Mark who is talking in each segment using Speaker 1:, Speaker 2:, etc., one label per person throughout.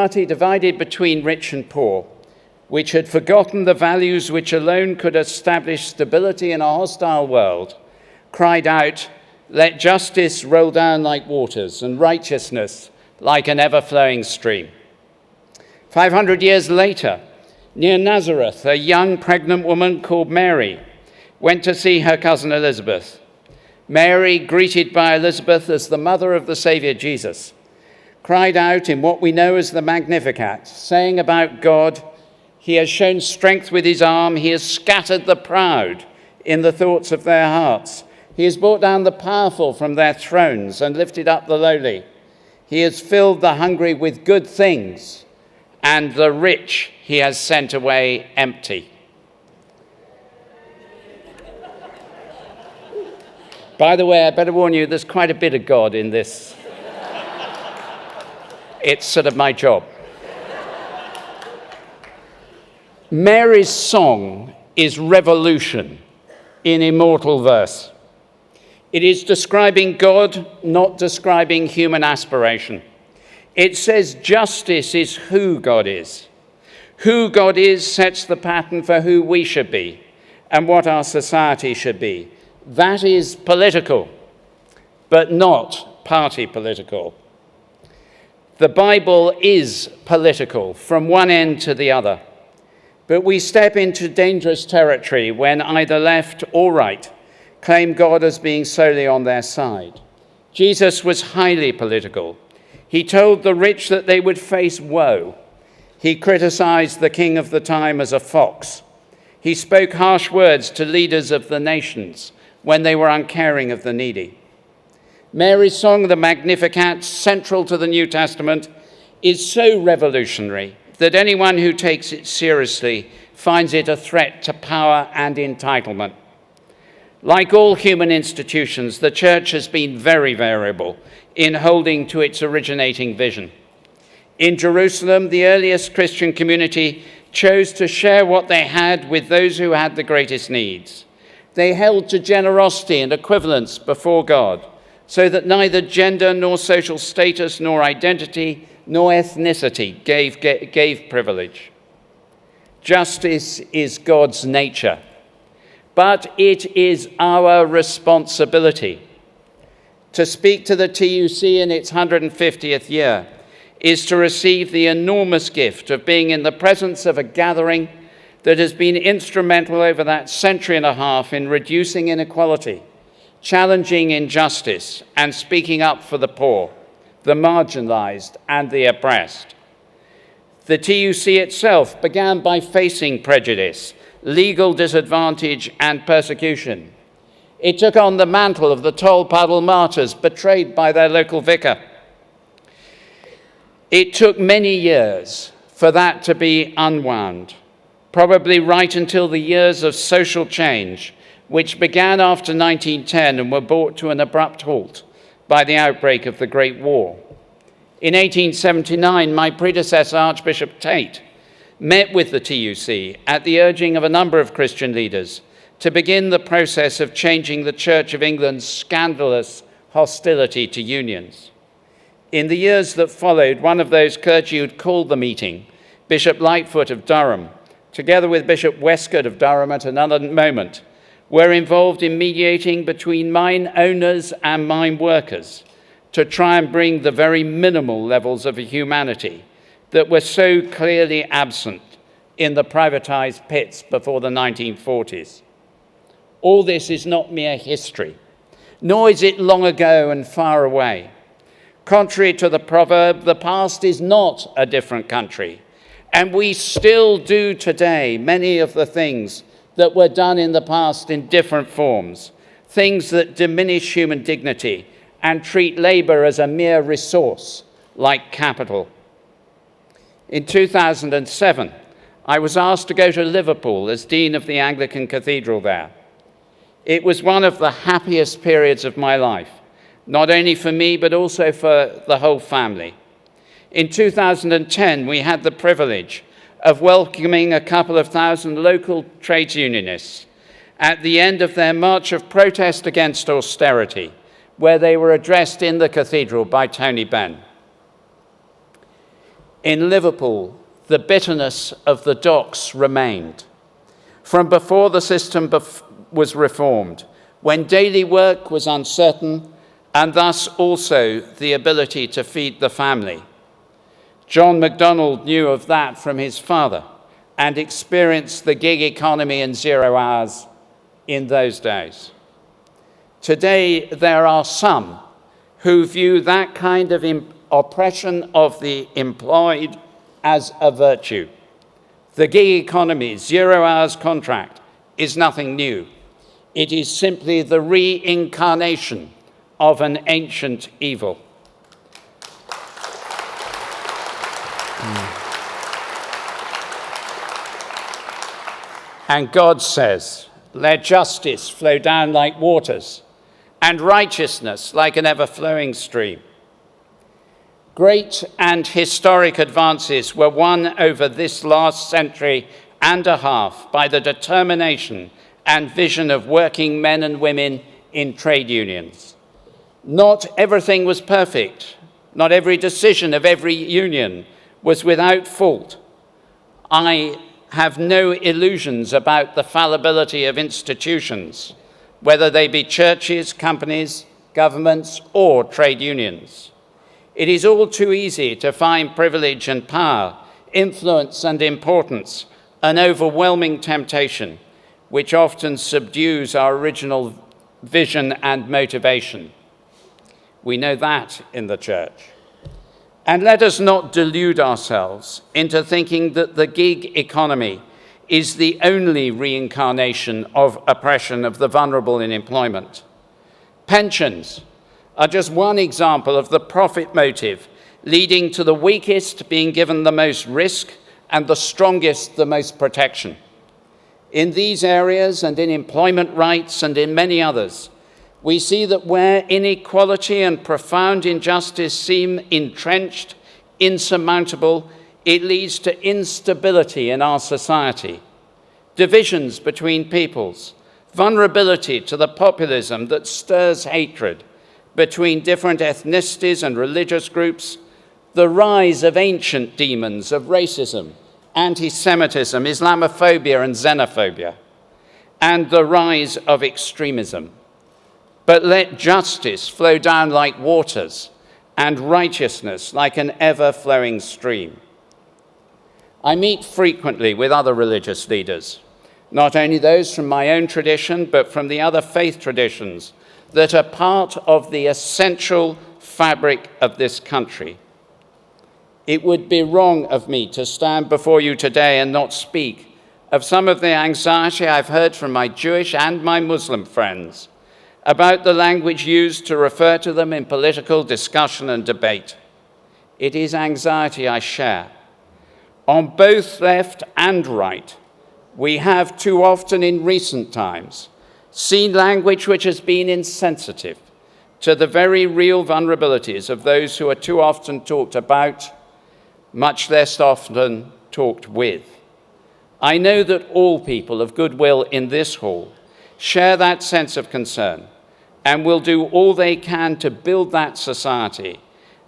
Speaker 1: Party divided between rich and poor, which had forgotten the values which alone could establish stability in a hostile world, cried out, "Let justice roll down like waters and righteousness like an ever-flowing stream." 500 years later, near Nazareth, a young pregnant woman called Mary went to see her cousin Elizabeth. Mary, greeted by Elizabeth as the mother of the Savior Jesus, cried out in what we know as the Magnificat, saying about God, "He has shown strength with his arm, he has scattered the proud in the thoughts of their hearts. He has brought down the powerful from their thrones and lifted up the lowly. He has filled the hungry with good things, and the rich he has sent away empty." By the way, I better warn you, there's quite a bit of God in this. It's sort of my job. Mary's song is revolution in immortal verse. It is describing God, not describing human aspiration. It says justice is who God is. Who God is sets the pattern for who we should be and what our society should be. That is political, but not party political. The Bible is political from one end to the other, but we step into dangerous territory when either left or right claim God as being solely on their side. Jesus was highly political. He told the rich that they would face woe. He criticized the king of the time as a fox. He spoke harsh words to leaders of the nations when they were uncaring of the needy. Mary's song, the Magnificat, central to the New Testament, is so revolutionary that anyone who takes it seriously finds it a threat to power and entitlement. Like all human institutions, the church has been very variable in holding to its originating vision. In Jerusalem, the earliest Christian community chose to share what they had with those who had the greatest needs. They held to generosity and equivalence before God, so that neither gender nor social status nor identity nor ethnicity gave privilege. Justice is God's nature, but it is our responsibility. To speak to the TUC in its 150th year is to receive the enormous gift of being in the presence of a gathering that has been instrumental over that century and a half in reducing inequality, challenging injustice, and speaking up for the poor, the marginalized, and the oppressed. The TUC itself began by facing prejudice, legal disadvantage, and persecution. It took on the mantle of the Tolpuddle martyrs betrayed by their local vicar. It took many years for that to be unwound, probably right until the years of social change, which began after 1910 and were brought to an abrupt halt by the outbreak of the Great War. In 1879, my predecessor, Archbishop Tate, met with the TUC at the urging of a number of Christian leaders to begin the process of changing the Church of England's scandalous hostility to unions. In the years that followed, one of those clergy who'd called the meeting, Bishop Lightfoot of Durham, together with Bishop Westcott of Durham at another moment, were involved in mediating between mine owners and mine workers to try and bring the very minimal levels of humanity that were so clearly absent in the privatized pits before the 1940s. All this is not mere history, nor is it long ago and far away. Contrary to the proverb, the past is not a different country, and we still do today many of the things that were done in the past in different forms, things that diminish human dignity and treat labor as a mere resource like capital. In 2007, I was asked to go to Liverpool as Dean of the Anglican Cathedral there. It was one of the happiest periods of my life, not only for me, but also for the whole family. In 2010, we had the privilege of welcoming a couple of thousand local trades unionists at the end of their march of protest against austerity, where they were addressed in the cathedral by Tony Benn. In Liverpool, the bitterness of the docks remained. From before the system was reformed, when daily work was uncertain, and thus also the ability to feed the family. John MacDonald knew of that from his father and experienced the gig economy and 0 hours in those days. Today, there are some who view that kind of oppression of the employed as a virtue. The gig economy, 0 hours contract, is nothing new. It is simply the reincarnation of an ancient evil. And God says, "Let justice flow down like waters, and righteousness like an ever-flowing stream." Great and historic advances were won over this last century and a half by the determination and vision of working men and women in trade unions. Not everything was perfect. Not every decision of every union was without fault. I have no illusions about the fallibility of institutions, whether they be churches, companies, governments, or trade unions. It is all too easy to find privilege and power, influence and importance, an overwhelming temptation, which often subdues our original vision and motivation. We know that in the church. And let us not delude ourselves into thinking that the gig economy is the only reincarnation of oppression of the vulnerable in employment. Pensions are just one example of the profit motive leading to the weakest being given the most risk and the strongest the most protection. In these areas and in employment rights and in many others, we see that where inequality and profound injustice seem entrenched, insurmountable, it leads to instability in our society, divisions between peoples, vulnerability to the populism that stirs hatred between different ethnicities and religious groups, the rise of ancient demons of racism, anti-Semitism, Islamophobia and xenophobia, and the rise of extremism. But let justice flow down like waters and righteousness like an ever-flowing stream. I meet frequently with other religious leaders, not only those from my own tradition, but from the other faith traditions that are part of the essential fabric of this country. It would be wrong of me to stand before you today and not speak of some of the anxiety I've heard from my Jewish and my Muslim friends about the language used to refer to them in political discussion and debate. It is anxiety I share. On both left and right, we have too often in recent times seen language which has been insensitive to the very real vulnerabilities of those who are too often talked about, much less often talked with. I know that all people of goodwill in this hall share that sense of concern and will do all they can to build that society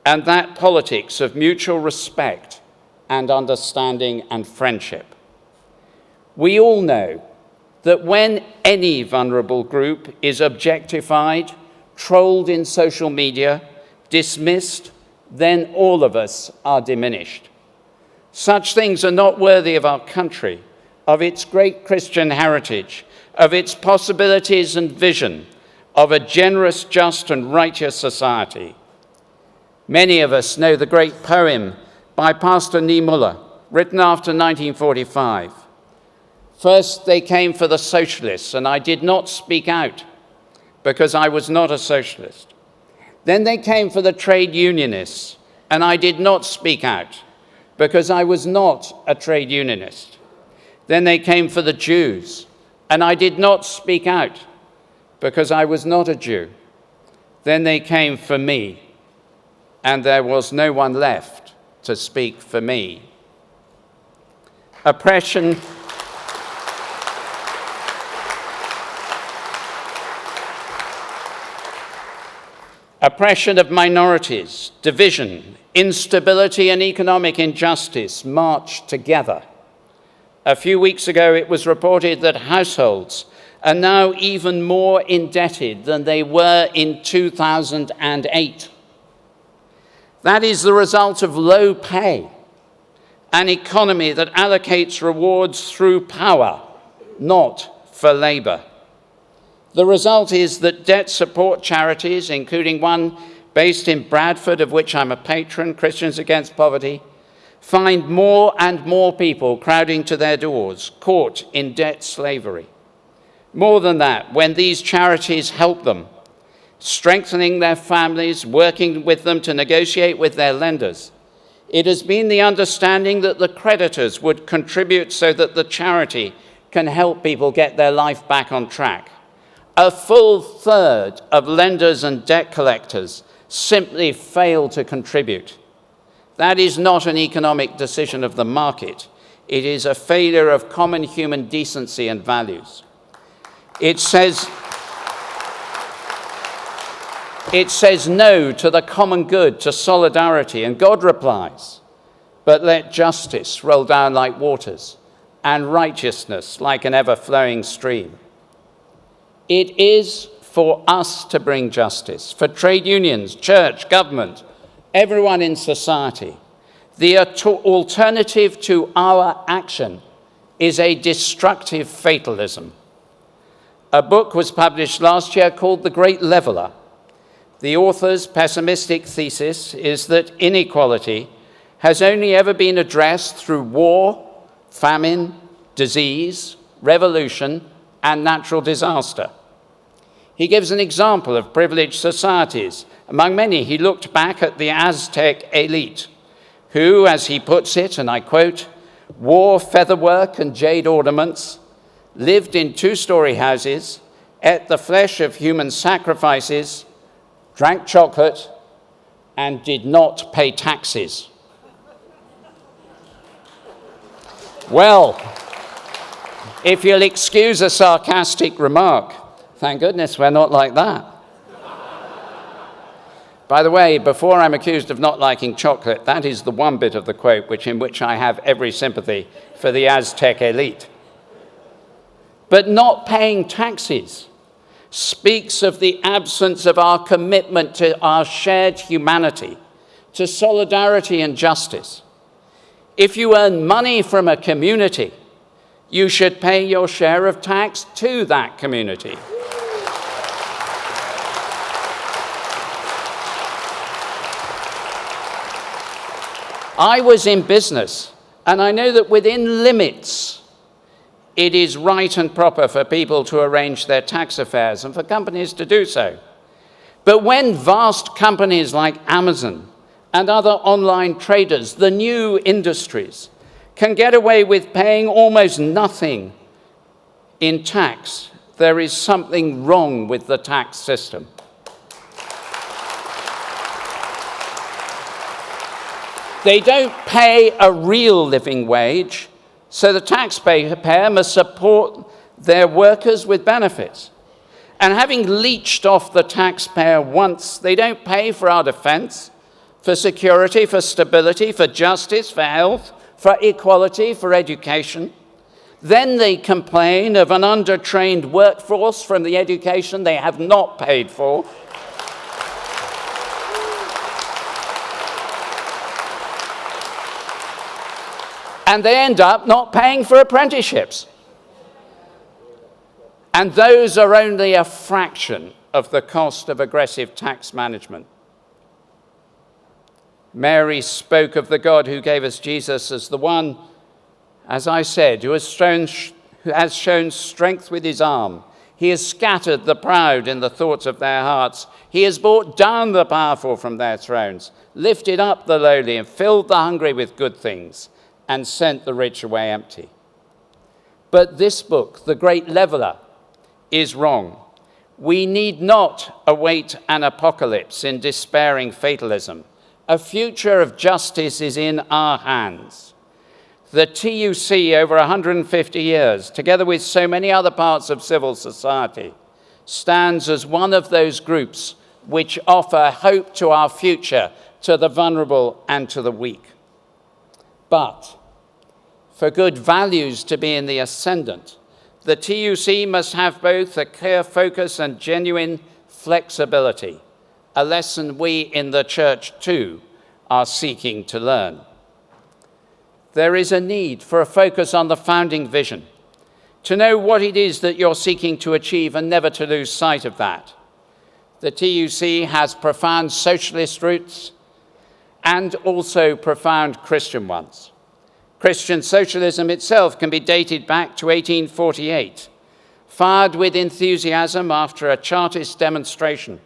Speaker 1: and that politics of mutual respect and understanding and friendship. We all know that when any vulnerable group is objectified, trolled in social media, dismissed, then all of us are diminished. Such things are not worthy of our country, of its great Christian heritage, of its possibilities and vision, of a generous, just, and righteous society. Many of us know the great poem by Pastor Niemöller, written after 1945. First, they came for the socialists, and I did not speak out because I was not a socialist. Then they came for the trade unionists, and I did not speak out because I was not a trade unionist. Then they came for the Jews, and I did not speak out because I was not a Jew. Then they came for me, and there was no one left to speak for me. Oppression Oppression of minorities, division, instability and economic injustice march together. A few weeks ago, it was reported that households are now even more indebted than they were in 2008. That is the result of low pay, an economy that allocates rewards through power, not for labor. The result is that debt support charities, including one based in Bradford, of which I'm a patron, Christians Against Poverty, find more and more people crowding to their doors, caught in debt slavery. More than that, when these charities help them, strengthening their families, working with them to negotiate with their lenders, it has been the understanding that the creditors would contribute so that the charity can help people get their life back on track. A full third of lenders and debt collectors simply fail to contribute. That is not an economic decision of the market. It is a failure of common human decency and values. It says no to the common good, to solidarity, and God replies, but let justice roll down like waters and righteousness like an ever-flowing stream. It is for us to bring justice, for trade unions, church, government, everyone in society. The alternative to our action is a destructive fatalism. A book was published last year called The Great Leveller. The author's pessimistic thesis is that inequality has only ever been addressed through war, famine, disease, revolution, and natural disaster. He gives an example of privileged societies. Among many, he looked back at the Aztec elite, who, as he puts it, and I quote, wore featherwork and jade ornaments, lived in two-story houses, ate the flesh of human sacrifices, drank chocolate, and did not pay taxes. Well, if you'll excuse a sarcastic remark, thank goodness we're not like that. By the way, before I'm accused of not liking chocolate, that is the one bit of the quote in which I have every sympathy for the Aztec elite. But not paying taxes speaks of the absence of our commitment to our shared humanity, to solidarity and justice. If you earn money from a community, you should pay your share of tax to that community. I was in business, and I know that within limits, it is right and proper for people to arrange their tax affairs and for companies to do so. But when vast companies like Amazon and other online traders, the new industries, can get away with paying almost nothing in tax, there is something wrong with the tax system. They don't pay a real living wage, so the taxpayer must support their workers with benefits. And having leached off the taxpayer once, they don't pay for our defense, for security, for stability, for justice, for health, for equality, for education. Then they complain of an undertrained workforce from the education they have not paid for. And they end up not paying for apprenticeships. And those are only a fraction of the cost of aggressive tax management. Mary spoke of the God who gave us Jesus as the one, as I said, who has shown strength with his arm. He has scattered the proud in the thoughts of their hearts. He has brought down the powerful from their thrones, lifted up the lowly, and filled the hungry with good things, and sent the rich away empty. But this book, The Great Leveller, is wrong. We need not await an apocalypse in despairing fatalism. A future of justice is in our hands. The TUC, over 150 years, together with so many other parts of civil society, stands as one of those groups which offer hope to our future, to the vulnerable and to the weak. But for good values to be in the ascendant, the TUC must have both a clear focus and genuine flexibility, a lesson we in the church too are seeking to learn. There is a need for a focus on the founding vision, to know what it is that you're seeking to achieve and never to lose sight of that. The TUC has profound socialist roots and also profound Christian ones. Christian socialism itself can be dated back to 1848. Fired with enthusiasm after a Chartist demonstration,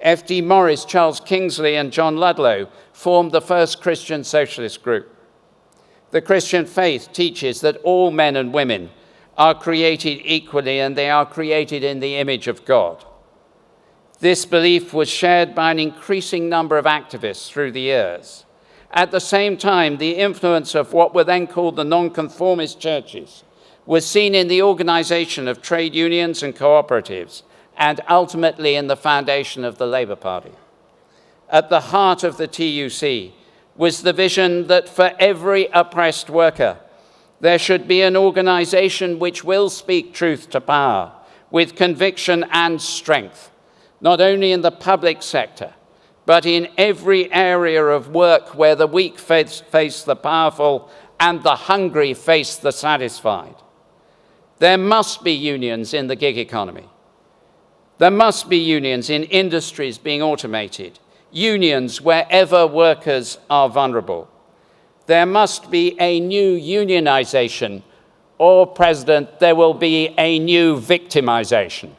Speaker 1: F.D. Maurice, Charles Kingsley, and John Ludlow formed the first Christian socialist group. The Christian faith teaches that all men and women are created equally and they are created in the image of God. This belief was shared by an increasing number of activists through the years. At the same time, the influence of what were then called the nonconformist churches was seen in the organization of trade unions and cooperatives, and ultimately in the foundation of the Labour Party. At the heart of the TUC was the vision that for every oppressed worker, there should be an organization which will speak truth to power with conviction and strength, not only in the public sector, but in every area of work where the weak face the powerful and the hungry face the satisfied. There must be unions in the gig economy. There must be unions in industries being automated, unions wherever workers are vulnerable. There must be a new unionization, or, President, there will be a new victimization.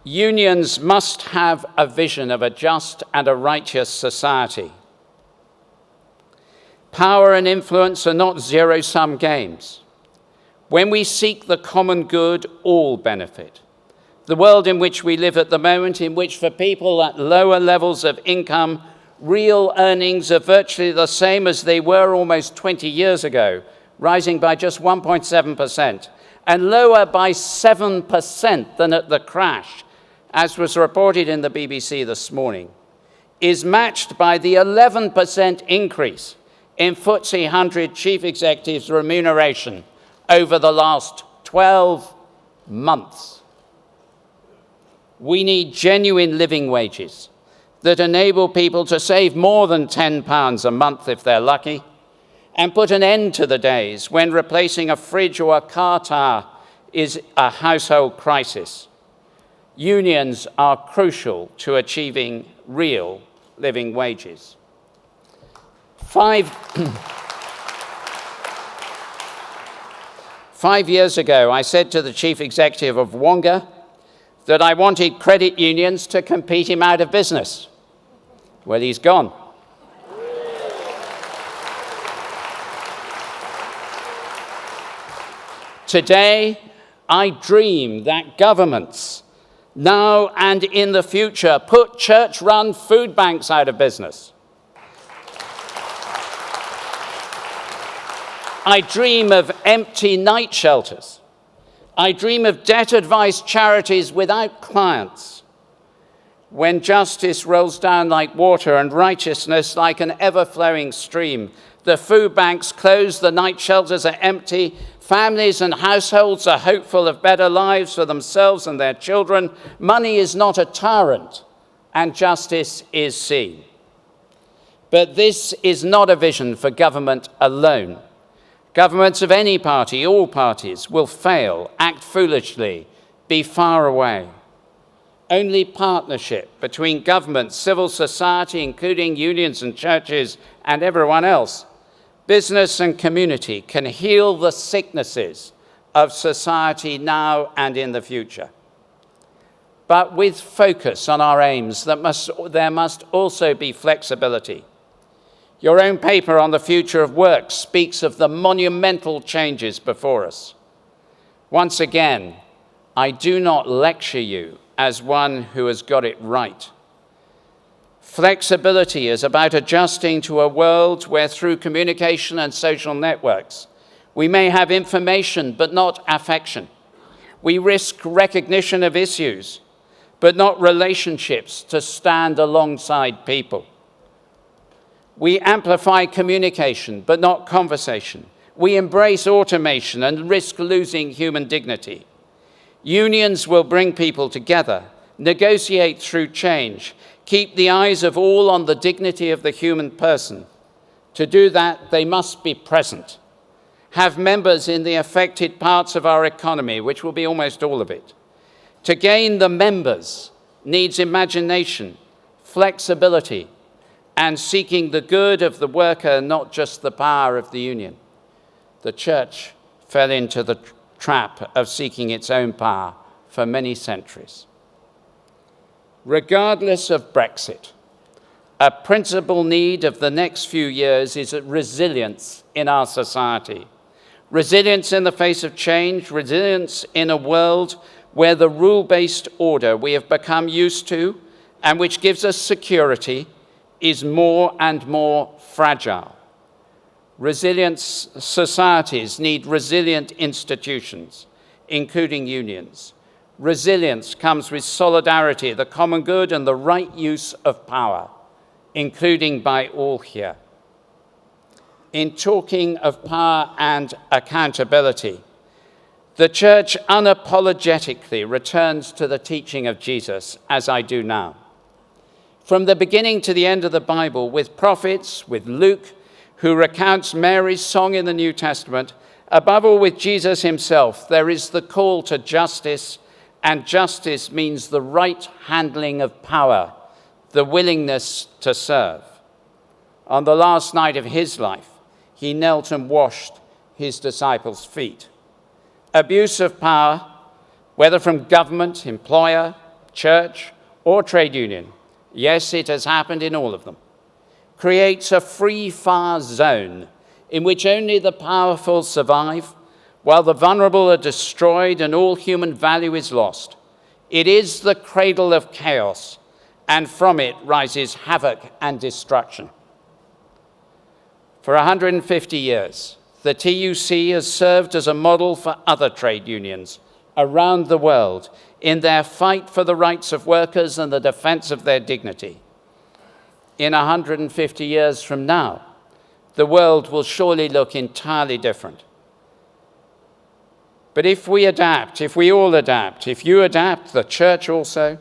Speaker 1: Unions must have a vision of a just and a righteous society. Power and influence are not zero-sum games. When we seek the common good, all benefit. The world in which we live at the moment, in which for people at lower levels of income, real earnings are virtually the same as they were almost 20 years ago, rising by just 1.7%, and lower by 7% than at the crash, as was reported in the BBC this morning, is matched by the 11% increase in FTSE 100 chief executives' remuneration over the last 12 months. We need genuine living wages that enable people to save more than £10 a month if they're lucky, and put an end to the days when replacing a fridge or a car tire is a household crisis. Unions are crucial to achieving real living wages. 5 years ago, I said to the chief executive of Wonga that I wanted credit unions to compete him out of business. Well, he's gone. Today, I dream that governments, now and in the future, put church-run food banks out of business. I dream of empty night shelters. I dream of debt-advised charities without clients. When justice rolls down like water and righteousness like an ever-flowing stream, the food banks close, the night shelters are empty, families and households are hopeful of better lives for themselves and their children. Money is not a tyrant, and justice is seen. But this is not a vision for government alone. Governments of any party, all parties, will fail, act foolishly, be far away. Only partnership between government, civil society, including unions and churches and everyone else, business and community, can heal the sicknesses of society now and in the future. But with focus on our aims, there must also be flexibility. Your own paper on the future of work speaks of the monumental changes before us. Once again, I do not lecture you as one who has got it right. Flexibility is about adjusting to a world where through communication and social networks, We may have information, but not affection. We risk recognition of issues, but not relationships to stand alongside people. We amplify communication, but not conversation. We embrace automation and risk losing human dignity. Unions will bring people together, negotiate through change, keep the eyes of all on the dignity of the human person. To do that, they must be present. Have members in the affected parts of our economy, which will be almost all of it. To gain the members needs imagination, flexibility, and seeking the good of the worker, not just the power of the union. The church fell into the trap of seeking its own power for many centuries. Regardless of Brexit, a principal need of the next few years is resilience in our society. Resilience in the face of change, resilience in a world where the rule-based order we have become used to and which gives us security is more and more fragile. Resilient societies need resilient institutions, including unions. Resilience comes with solidarity, the common good, and the right use of power, including by all here. In talking of power and accountability, the church unapologetically returns to the teaching of Jesus, as I do now. From the beginning to the end of the Bible, with prophets, with Luke, who recounts Mary's song in the New Testament, above all with Jesus himself, there is the call to justice, and justice means the right handling of power, the willingness to serve. On the last night of his life, he knelt and washed his disciples' feet. Abuse of power, whether from government, employer, church, or trade union, yes, it has happened in all of them, creates a free-fire zone in which only the powerful survive, while the vulnerable are destroyed and all human value is lost. It is the cradle of chaos, and from it rises havoc and destruction. For 150 years, the TUC has served as a model for other trade unions around the world in their fight for the rights of workers and the defense of their dignity. In 150 years from now, the world will surely look entirely different. But if we adapt, if we all adapt, if you adapt, the church also,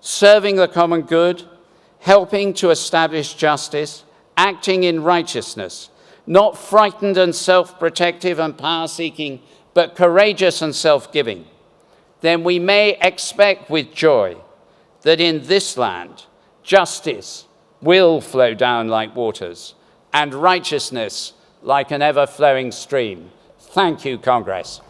Speaker 1: serving the common good, helping to establish justice, acting in righteousness, not frightened and self-protective and power-seeking, but courageous and self-giving, then we may expect with joy that in this land, justice will flow down like waters and righteousness like an ever-flowing stream. Thank you, Congress.